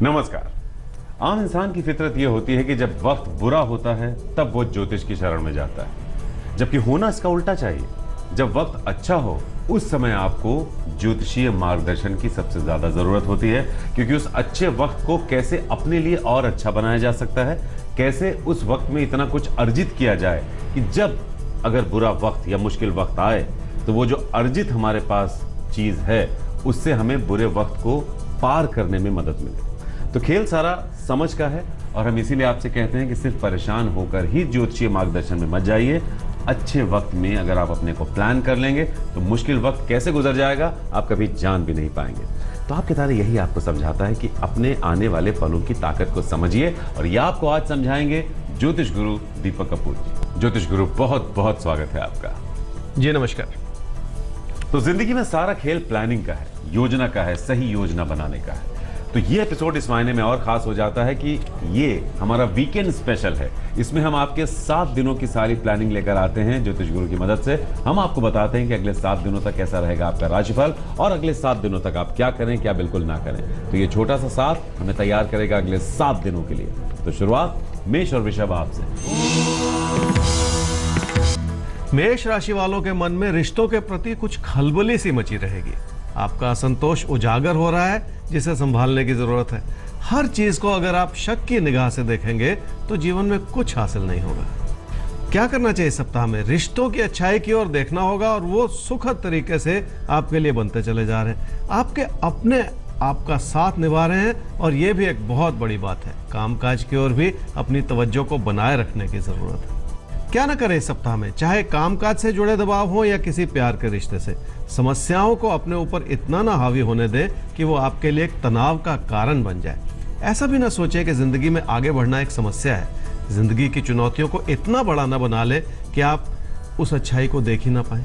नमस्कार। आम इंसान की फितरत यह होती है कि जब वक्त बुरा होता है तब वो ज्योतिष की शरण में जाता है, जबकि होना इसका उल्टा चाहिए। जब वक्त अच्छा हो उस समय आपको ज्योतिषीय मार्गदर्शन की सबसे ज्यादा जरूरत होती है, क्योंकि उस अच्छे वक्त को कैसे अपने लिए और अच्छा बनाया जा सकता है, कैसे उस वक्त में इतना कुछ अर्जित किया जाए कि जब अगर बुरा वक्त या मुश्किल वक्त आए तो वो जो अर्जित हमारे पास चीज है उससे हमें बुरे वक्त को पार करने में मदद मिले। तो खेल सारा समझ का है और हम इसीलिए आपसे कहते हैं कि सिर्फ परेशान होकर ही ज्योतिषीय मार्गदर्शन में मत जाइए। अच्छे वक्त में अगर आप अपने को प्लान कर लेंगे तो मुश्किल वक्त कैसे गुजर जाएगा आप कभी जान भी नहीं पाएंगे। तो आपके तारे यही आपको समझाता है कि अपने आने वाले पलों की ताकत को समझिए, और यह आपको आज समझाएंगे ज्योतिष गुरु दीपक कपूर जी। ज्योतिष गुरु, बहुत बहुत स्वागत है आपका। जी नमस्कार। तो जिंदगी में सारा खेल प्लानिंग का है, योजना का है, सही योजना बनाने का है। तो ये एपिसोड इस मायने में और खास हो जाता है कि ये हमारा वीकेंड स्पेशल है। इसमें हम आपके 7 दिनों की सारी प्लानिंग लेकर आते हैं ज्योतिष गुरु की मदद से। हम आपको बताते हैं कि अगले 7 दिनों तक कैसा रहेगा आपका राशिफल और अगले 7 दिनों तक आप क्या करें, क्या बिल्कुल ना करें। तो ये छोटा सा साथ हमें तैयार करेगा अगले 7 दिनों के लिए। तो शुरुआत मेष और वृषभ आपसे। मेष राशि वालों के मन में रिश्तों के प्रति कुछ खलबली सी मची रहेगी। आपका असंतोष उजागर हो रहा है जिसे संभालने की जरूरत है। हर चीज को अगर आप शक की निगाह से देखेंगे तो जीवन में कुछ हासिल नहीं होगा। क्या करना चाहिए इस सप्ताह में? रिश्तों की अच्छाई की ओर देखना होगा और वो सुखद तरीके से आपके लिए बनते चले जा रहे हैं। आपके अपने आपका साथ निभा रहे हैं और ये भी एक बहुत बड़ी बात है। कामकाज की ओर भी अपनी तवज्जो को बनाए रखने की जरूरत है। क्या ना करें इस सप्ताह में, चाहे कामकाज से जुड़े दबाव हो या किसी प्यार के रिश्ते से। समस्याओं को अपने ऊपर इतना ना हावी होने दें कि वो आपके लिए एक तनाव का कारण बन जाए। ऐसा भी ना सोचे कि जिंदगी में आगे बढ़ना एक समस्या है। जिंदगी की चुनौतियों को इतना बड़ा ना बना ले कि आप उस अच्छाई को देख ही ना पाए।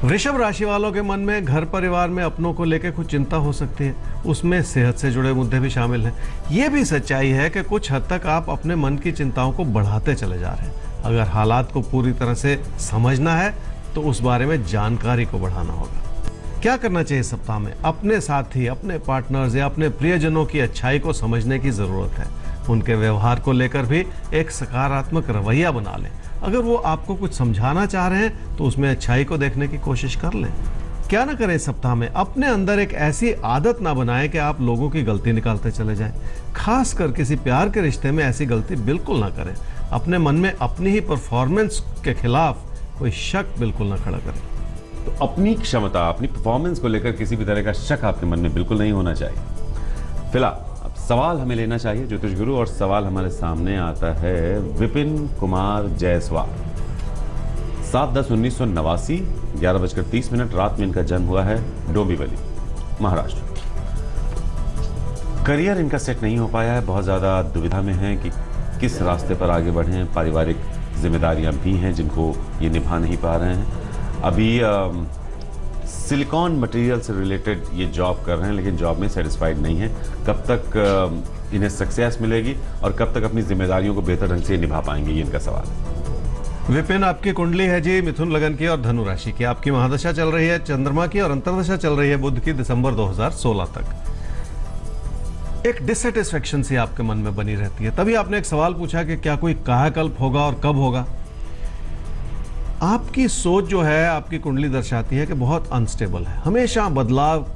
वृषभ राशि वालों के मन में घर परिवार में अपनों को लेकर कुछ चिंता हो सकती है। उसमें सेहत से जुड़े मुद्दे भी शामिल हैं। यह भी सच्चाई है कि कुछ हद तक आप अपने मन की चिंताओं को बढ़ाते चले जा रहे हैं। अगर हालात को पूरी तरह से समझना है तो उस बारे में जानकारी को बढ़ाना होगा। क्या करना चाहिए इस सप्ताह में? अपने साथी, अपने पार्टनर्स या अपने प्रियजनों की अच्छाई को समझने की जरूरत है। उनके व्यवहार को लेकर भी एक सकारात्मक रवैया बना लें। अगर वो आपको कुछ समझाना चाह रहे हैं तो उसमें अच्छाई को देखने की कोशिश कर लें। क्या ना करें इस सप्ताह में? अपने अंदर एक ऐसी आदत ना बनाएं कि आप लोगों की गलती निकालते चले जाएं। खासकर किसी प्यार के रिश्ते में ऐसी गलती बिल्कुल ना करें। अपने मन में अपनी ही परफॉर्मेंस के खिलाफ कोई शक बिल्कुल ना खड़ा करें। तो अपनी क्षमता, अपनी परफॉर्मेंस को लेकर किसी भी तरह का शक आपके मन में बिल्कुल नहीं होना चाहिए। फिलहाल अब सवाल हमें लेना चाहिए ज्योतिष गुरु, और सवाल हमारे सामने आता है विपिन कुमार जायसवाल, 7/10/1989, 11:30 रात में इनका जन्म हुआ है, डोंबिवली, महाराष्ट्र। करियर इनका सेट नहीं हो पाया है, बहुत ज़्यादा दुविधा में है कि किस रास्ते पर आगे बढ़ें। पारिवारिक जिम्मेदारियां भी हैं जिनको ये निभा नहीं पा रहे हैं। अभी सिलिकॉन मटेरियल से रिलेटेड ये जॉब कर रहे हैं, लेकिन जॉब में सेटिस्फाइड नहीं है। कब तक इन्हें सक्सेस मिलेगी और कब तक अपनी जिम्मेदारियों को बेहतर ढंग से निभा पाएंगे, ये इनका सवाल है। विपिन, आपकी कुंडली है जी मिथुन लगन की और धनु राशि की। आपकी महादशा चल रही है चंद्रमा की और अंतर्दशा चल रही है बुध की, दिसंबर 2016 तक। एक डिससेटिस्फेक्शन सी आपके मन में बनी रहती है। तभी आपने एक सवाल पूछा कि क्या कोई कायाकल्प होगा और कब होगा। आपकी सोच जो है, आपकी कुंडली दर्शाती है कि बहुत अनस्टेबल है। हमेशा बदलाव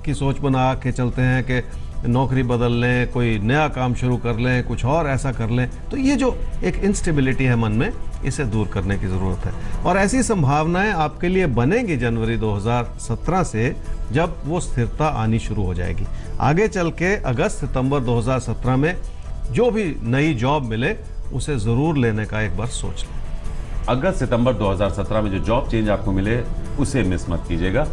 की सोच बना के चलते हैं कि नौकरी बदल लें, कोई नया काम शुरू कर लें, कुछ और ऐसा कर लें। तो ये जो एक इंस्टेबिलिटी है मन में, इसे दूर करने की ज़रूरत है। और ऐसी संभावनाएं आपके लिए बनेंगी जनवरी 2017 से, जब वो स्थिरता आनी शुरू हो जाएगी। आगे चल के अगस्त सितंबर 2017 में जो भी नई जॉब मिले उसे ज़रूर लेने का एक बार सोच लें। अगस्त सितंबर 2017 में जो जॉब चेंज आपको मिले उसे मिस मत कीजिएगा।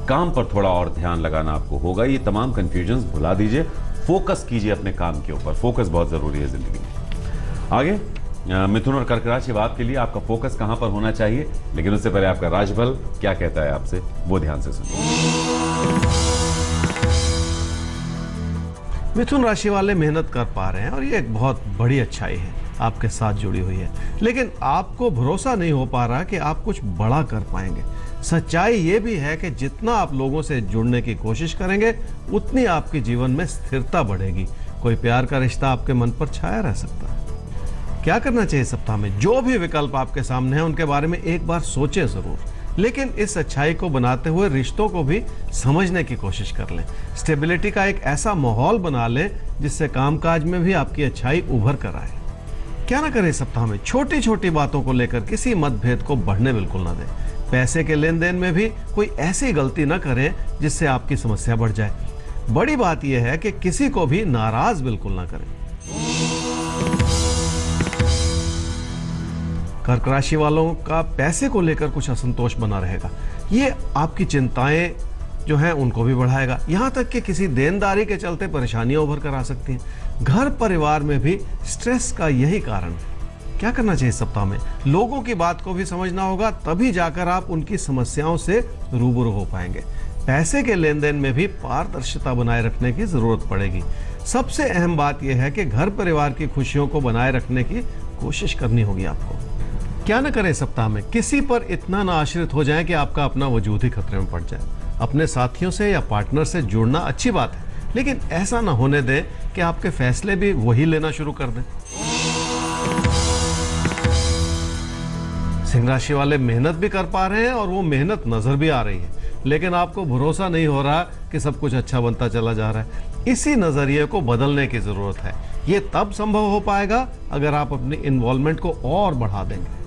काम पर थोड़ा और ध्यान लगाना आपको होगा। ये तमाम कंफ्यूजन्स भुला दीजिए, फोकस कीजिए अपने काम के ऊपर। फोकस बहुत जरूरी है जिंदगी में। आगे मिथुन और कर्क राशि, बात के लिए आपका फोकस कहां पर होना चाहिए, लेकिन उससे पहले आपका राशिफल क्या कहता है आपसे, वो ध्यान से सुनिए। मिथुन राशि वाले मेहनत कर पा रहे हैं और ये एक बहुत बड़ी अच्छाई है। आपके साथ जुड़ी हुई है, लेकिन आपको भरोसा नहीं हो पा रहा कि आप कुछ बड़ा कर पाएंगे। सच्चाई ये भी है कि जितना आप लोगों से जुड़ने की कोशिश करेंगे उतनी आपके जीवन में स्थिरता बढ़ेगी। कोई प्यार का रिश्ता आपके मन पर छाया रह सकता है। क्या करना चाहिए सप्ताह में? जो भी विकल्प आपके सामने हैं उनके बारे में एक बार सोचें जरूर, लेकिन इस अच्छाई को बनाते हुए रिश्तों को भी समझने की कोशिश कर लें। स्टेबिलिटी का एक ऐसा माहौल बना लें जिससे कामकाज में भी आपकी अच्छाई उभर कर आए। क्या ना करें सप्ताह में? छोटी छोटी बातों को लेकर किसी मतभेद को बढ़ने बिल्कुल ना दें। पैसे के लेन देन में भी कोई ऐसी गलती ना करें जिससे आपकी समस्या बढ़ जाए। बड़ी बात यह है कि किसी को भी नाराज बिल्कुल ना करें। कर्क राशि वालों का पैसे को लेकर कुछ असंतोष बना रहेगा। ये आपकी चिंताएं जो हैं उनको भी बढ़ाएगा। यहां तक कि किसी देनदारी के चलते परेशानियां उभर कर आ सकती हैं। घर परिवार में भी स्ट्रेस का यही कारण है। क्या करना चाहिए सप्ताह में? लोगों की बात को भी समझना होगा, तभी जाकर आप उनकी समस्याओं से रूबरू हो पाएंगे। पैसे के लेन देन में भी पारदर्शिता बनाए रखने की जरूरत पड़ेगी। सबसे अहम बात यह है कि घर परिवार की खुशियों को बनाए रखने की कोशिश करनी होगी आपको। क्या न करें सप्ताह में? किसी पर इतना ना आश्रित हो जाए कि आपका अपना वजूद ही खतरे में पड़ जाए। अपने साथियों से या पार्टनर से जुड़ना अच्छी बात है, लेकिन ऐसा ना होने दें कि आपके फैसले भी वही लेना शुरू कर दें। सिंह राशि वाले मेहनत भी कर पा रहे हैं और वो मेहनत नजर भी आ रही है, लेकिन आपको भरोसा नहीं हो रहा कि सब कुछ अच्छा बनता चला जा रहा है। इसी नजरिए को बदलने की जरूरत है। ये तब संभव हो पाएगा अगर आप अपनी इन्वॉल्वमेंट को और बढ़ा देंगे।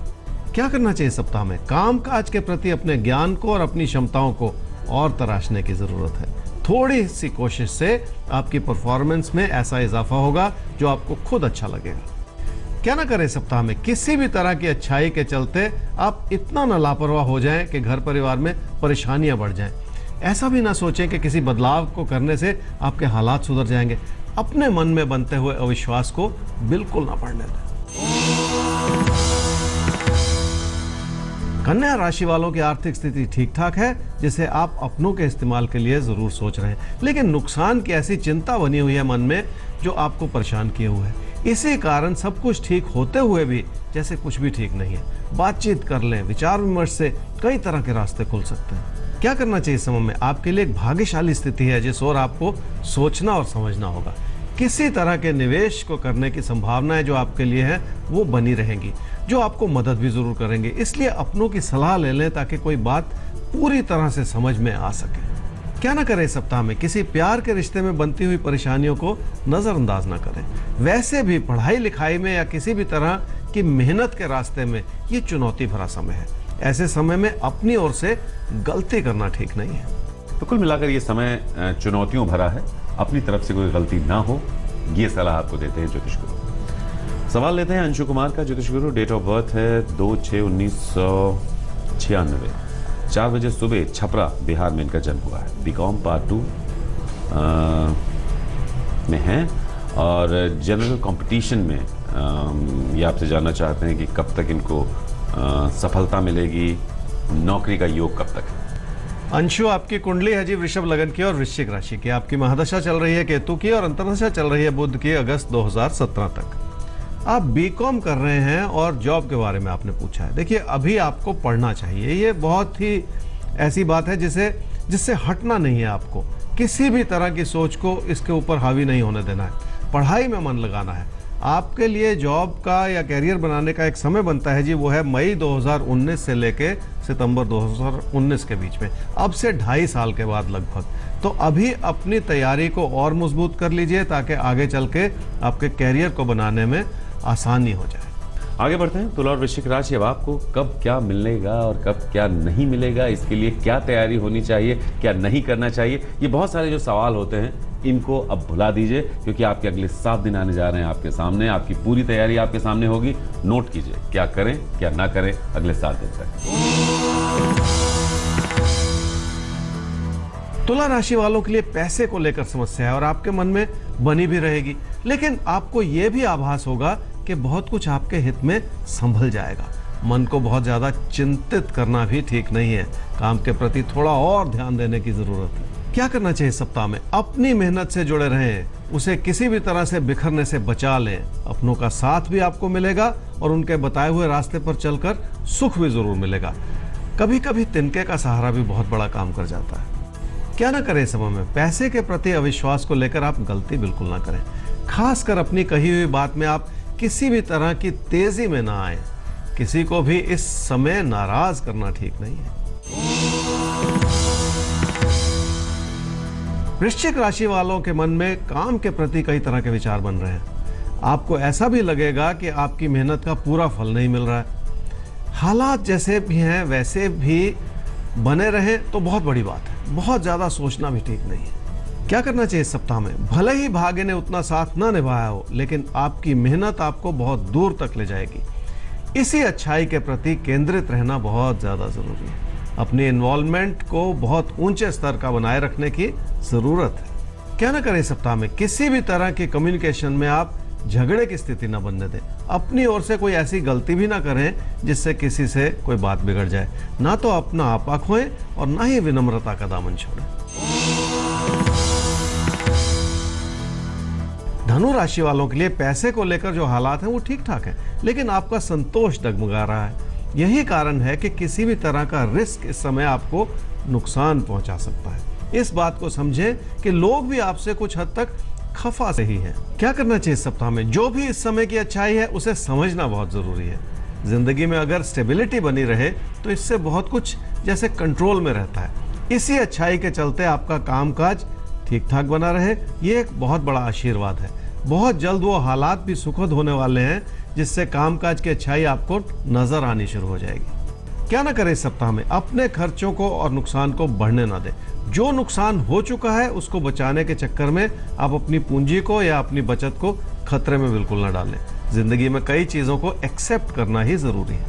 क्या करना चाहिए सप्ताह में? कामकाज के प्रति अपने ज्ञान को और अपनी क्षमताओं को और तराशने की जरूरत है। थोड़ी सी कोशिश से आपकी परफॉर्मेंस में ऐसा इजाफा होगा जो आपको खुद अच्छा लगेगा। क्या ना करें सप्ताह में? किसी भी तरह की अच्छाई के चलते आप इतना ना लापरवाह हो जाएं कि घर परिवार में परेशानियां बढ़ जाएं। ऐसा भी ना सोचें कि किसी बदलाव को करने से आपके हालात सुधर जाएंगे। अपने मन में बनते हुए अविश्वास को बिल्कुल ना बढ़ने दें। कन्या राशि वालों की आर्थिक स्थिति ठीक ठाक है, जिसे आप अपनों के इस्तेमाल के लिए जरूर सोच रहे हैं, लेकिन नुकसान की ऐसी चिंता बनी हुई है मन में जो आपको परेशान किए हुए है। इसी कारण सब कुछ ठीक होते हुए भी जैसे कुछ भी ठीक नहीं है। बातचीत कर लें, विचार विमर्श से कई तरह के रास्ते खुल सकते हैं। क्या करना चाहिए समय में? आपके लिए एक भाग्यशाली स्थिति है जिस ओर आपको सोचना और समझना होगा। किसी तरह के निवेश को करने की संभावनाएं जो आपके लिए है वो बनी रहेंगी, जो आपको मदद भी जरूर करेंगे। इसलिए अपनों की सलाह ले लें ताकि कोई बात पूरी तरह से समझ में आ सके। क्या ना करें सप्ताह में? किसी प्यार के रिश्ते में बनती हुई परेशानियों को नजरअंदाज ना करें। वैसे भी पढ़ाई लिखाई में या किसी भी तरह की मेहनत के रास्ते में ये चुनौती भरा समय है। ऐसे समय में अपनी ओर से गलती करना ठीक नहीं है। तो कुल मिलाकर ये समय चुनौतियों भरा है। अपनी तरफ से कोई गलती ना हो, ये सलाह आपको देते हैं ज्योतिष गुरु। सवाल लेते हैं अंशु कुमार का। ज्योतिष गुरु, डेट ऑफ बर्थ है 2/6/1996। 4 बजे सुबह छपरा बिहार में इनका जन्म हुआ है। बीकॉम पार्ट 2 में हैं और जनरल कंपटीशन में ये आपसे जानना चाहते हैं कि कब तक इनको सफलता मिलेगी, नौकरी का योग कब तक है। अंशु, आपकी कुंडली है जी वृषभ लगन की और वृश्चिक राशि की। आपकी महादशा चल रही है केतु की और अंतर्दशा चल रही है बुध की अगस्त 2017 तक। आप बीकॉम कर रहे हैं और जॉब के बारे में आपने पूछा है। देखिए, अभी आपको पढ़ना चाहिए। ये बहुत ही ऐसी बात है जिससे हटना नहीं है। आपको किसी भी तरह की सोच को इसके ऊपर हावी नहीं होने देना है। पढ़ाई में मन लगाना है। आपके लिए जॉब का या कैरियर बनाने का एक समय बनता है जी, वो है मई 2019 से लेके सितंबर 2019 के बीच में। अब से 2.5 साल के बाद लगभग। तो अभी अपनी तैयारी को और मजबूत कर लीजिए ताकि आगे चल के आपके कैरियर को बनाने में आसानी हो जाए। आगे बढ़ते हैं। तुला और वृश्चिक राशि, अब आपको कब क्या मिलेगा और कब क्या नहीं मिलेगा, इसके लिए क्या तैयारी होनी चाहिए, क्या नहीं करना चाहिए, ये बहुत सारे जो सवाल होते हैं इनको अब भुला दीजिए, क्योंकि आपके अगले 7 दिन आने जा रहे हैं आपके सामने। आपकी पूरी तैयारी आपके सामने होगी। नोट कीजिए क्या करें क्या ना करें अगले 7 दिन तक। तुला राशि वालों के लिए पैसे को लेकर समस्या है और आपके मन में बनी भी रहेगी, लेकिन आपको यह भी आभास होगा कि बहुत कुछ आपके हित में संभल जाएगा। मन को बहुत ज्यादा चिंतित करना भी ठीक नहीं है। काम के प्रति थोड़ा और ध्यान देने की जरूरत है। क्या करना चाहिए इस सप्ताह में? अपनी मेहनत से जुड़े रहें, उसे किसी भी तरह से बिखरने से बचा लें। अपनों का साथ भी आपको मिलेगा और उनके बताए हुए रास्ते पर चलकर सुख भी जरूर मिलेगा। कभी कभी तिनके का सहारा भी बहुत बड़ा काम कर जाता है। क्या ना करें इस समय में? पैसे के प्रति अविश्वास को लेकर आप गलती बिल्कुल ना करें। खासकर अपनी कही हुई बात में आप किसी भी तरह की तेजी में ना आए। किसी को भी इस समय नाराज करना ठीक नहीं है। वृश्चिक राशि वालों के मन में काम के प्रति कई तरह के विचार बन रहे हैं। आपको ऐसा भी लगेगा कि आपकी मेहनत का पूरा फल नहीं मिल रहा है। हालात जैसे भी हैं वैसे भी बने रहें तो बहुत बड़ी बात है। बहुत ज्यादा सोचना भी ठीक नहीं है। क्या करना चाहिए इस सप्ताह में? भले ही भाग्य ने उतना साथ ना निभाया हो, लेकिन आपकी मेहनत आपको बहुत दूर तक ले जाएगी। इसी अच्छाई के प्रति केंद्रित रहना बहुत ज्यादा जरूरी है। अपनी इन्वॉल्वमेंट को बहुत ऊंचे स्तर का बनाए रखने की जरूरत है। क्या ना करें इस सप्ताह में? किसी भी तरह के कम्युनिकेशन में आप झगड़े की स्थिति न बनने दें। अपनी ओर से कोई ऐसी गलती भी ना करें जिससे किसी से कोई बात बिगड़ जाए। ना तो अपना आपा खोएं और ना ही विनम्रता का दामन छोड़ें। धनु राशि वालों के लिए पैसे को लेकर जो हालात हैं वो ठीक ठाक हैं, लेकिन आपका संतोष डगमगा रहा है। यही कारण है कि किसी भी तरह का रिस्क इस समय आपको नुकसान पहुंचा सकता है। इस बात को समझें कि लोग भी आपसे कुछ हद तक खफा से ही हैं। क्या करना चाहिए इस सप्ताह में? जो भी इस समय की अच्छाई है उसे समझना बहुत जरूरी है। जिंदगी में अगर स्टेबिलिटी बनी रहे तो इससे बहुत कुछ जैसे कंट्रोल में रहता है। इसी अच्छाई के चलते आपका कामकाज ठीक ठाक बना रहे, ये एक बहुत बड़ा आशीर्वाद है। बहुत जल्द वो हालात भी सुखद होने वाले हैं जिससे कामकाज की अच्छाई आपको नजर आनी शुरू हो जाएगी। क्या ना करें इस सप्ताह में? अपने खर्चों को और नुकसान को बढ़ने ना दें। जो नुकसान हो चुका है उसको बचाने के चक्कर में आप अपनी पूंजी को या अपनी बचत को खतरे में बिल्कुल ना डालें। जिंदगी में कई चीजों को एक्सेप्ट करना ही जरूरी है।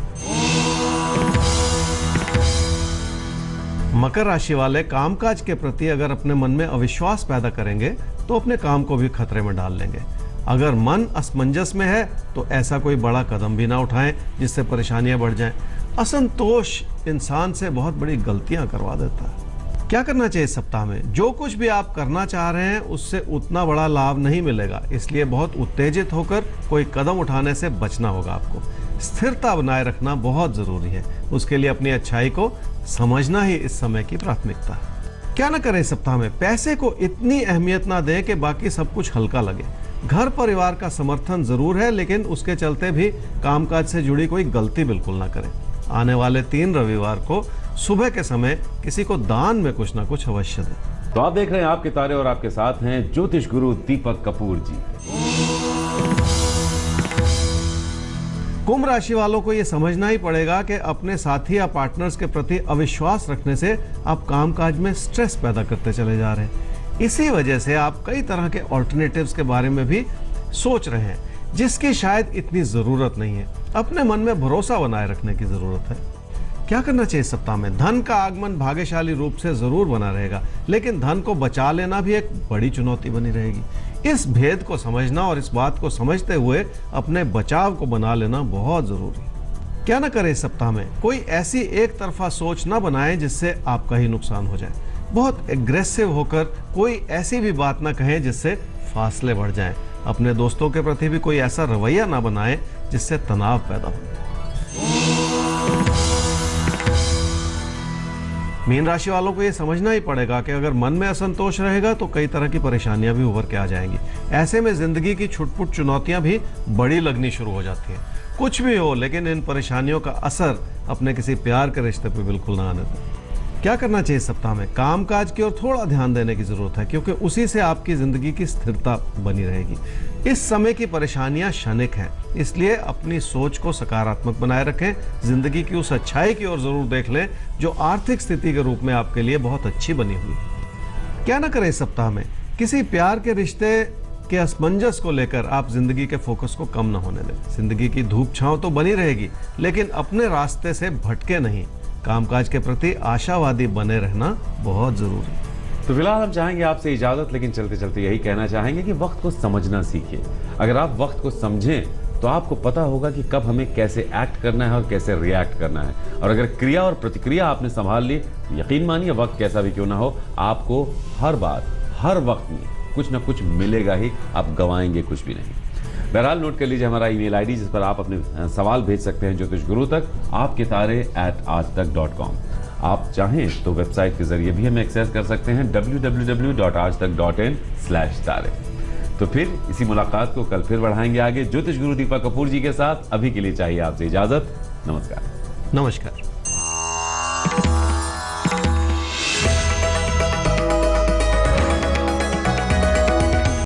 मकर राशि वाले कामकाज के प्रति अगर अपने मन में अविश्वास पैदा करेंगे तो अपने काम को भी खतरे में डाल लेंगे। अगर मन असमंजस में है तो ऐसा कोई बड़ा कदम भी ना उठाएं जिससे परेशानियां बढ़ जाएं। असंतोष इंसान से बहुत बड़ी गलतियां करवा देता है। क्या करना चाहिए इस सप्ताह में? जो कुछ भी आप करना चाह रहे हैं उससे उतना बड़ा लाभ नहीं मिलेगा, इसलिए बहुत उत्तेजित होकर कोई कदम उठाने से बचना होगा। आपको स्थिरता बनाए रखना बहुत जरूरी है। उसके लिए अपनी अच्छाई को समझना ही इस समय की प्राथमिकता है। क्या ना करें इस सप्ताह में? पैसे को इतनी अहमियत ना दें कि बाकी सब कुछ हल्का लगे। घर परिवार का समर्थन जरूर है, लेकिन उसके चलते भी कामकाज से जुड़ी कोई गलती बिल्कुल ना करें। आने वाले 3 रविवार को सुबह के समय किसी को दान में कुछ ना कुछ अवश्य दें। तो आप देख रहे हैं आपके तारे और आपके साथ हैं ज्योतिष गुरु दीपक कपूर जी। कुंभ राशि वालों को यह समझना ही पड़ेगा कि अपने साथी या पार्टनर्स के प्रति अविश्वास रखने से आप कामकाज में स्ट्रेस पैदा करते चले जा रहे हैं। इसी वजह से आप कई तरह के ऑल्टरनेटिव्स के बारे में भी सोच रहे हैं जिसकी शायद इतनी जरूरत नहीं है। अपने मन में भरोसा बनाए रखने की जरूरत है। क्या करना चाहिए इस सप्ताह में? धन का आगमन भाग्यशाली रूप से जरूर बना रहेगा, लेकिन धन को बचा लेना भी एक बड़ी चुनौती बनी रहेगी। इस भेद को समझना और इस बात को समझते हुए अपने बचाव को बना लेना बहुत जरूरी है। क्या ना करें इस सप्ताह में? कोई ऐसी एक तरफा सोच ना बनाएं जिससे आपका ही नुकसान हो जाए। बहुत एग्रेसिव होकर कोई ऐसी भी बात ना कहें जिससे फासले बढ़ जाएं। अपने दोस्तों के प्रति भी कोई ऐसा रवैया ना बनाएं जिससे तनाव पैदा हो। मीन राशि वालों को यह समझना ही पड़ेगा कि अगर मन में असंतोष रहेगा तो कई तरह की परेशानियां भी उभर के आ जाएंगी। ऐसे में जिंदगी की छुटपुट चुनौतियां भी बड़ी लगनी शुरू हो जाती हैं। कुछ भी हो, लेकिन इन परेशानियों का असर अपने किसी प्यार के रिश्ते पे बिल्कुल ना आने दें। क्या करना चाहिए इस सप्ताह में? कामकाज की ओर थोड़ा ध्यान देने की जरूरत है, क्योंकि उसी से आपकी जिंदगी की स्थिरता बनी रहेगी। इस समय की परेशानियां क्षणिक हैं, इसलिए अपनी सोच को सकारात्मक बनाए रखें। जिंदगी की उस अच्छाई की ओर जरूर देख लें जो आर्थिक स्थिति के रूप में आपके लिए बहुत अच्छी बनी हुई है। क्या ना करें इस सप्ताह में? किसी प्यार के रिश्ते के असमंजस को लेकर आप जिंदगी के फोकस को कम न होने दें। जिंदगी की धूप छांव तो बनी रहेगी, लेकिन अपने रास्ते से भटके नहीं। कामकाज के प्रति आशावादी बने रहना बहुत जरूरी है। तो फिलहाल हम चाहेंगे आपसे इजाजत, लेकिन चलते चलते यही कहना चाहेंगे कि वक्त को समझना सीखिए। अगर आप वक्त को समझें तो आपको पता होगा कि कब हमें कैसे एक्ट करना है और कैसे रिएक्ट करना है। और अगर क्रिया और प्रतिक्रिया आपने संभाल ली, यकीन मानिए वक्त कैसा भी क्यों ना हो, आपको हर बार हर वक्त में कुछ ना कुछ मिलेगा ही, आप गंवाएंगे कुछ भी नहीं। बहरहाल नोट कर लीजिए हमारा ईमेल आईडी, जिस पर आप अपने सवाल भेज सकते हैं ज्योतिष गुरु तक, आपके तारे@aajtak.com। आप चाहें तो वेबसाइट के जरिए भी हमें एक्सेस कर सकते हैं www.aajtak.in/तारे। तो फिर इसी मुलाकात को कल फिर बढ़ाएंगे आगे ज्योतिष गुरु दीपक कपूर जी के साथ। अभी के लिए चाहिए आपसे इजाजत। नमस्कार। नमस्कार।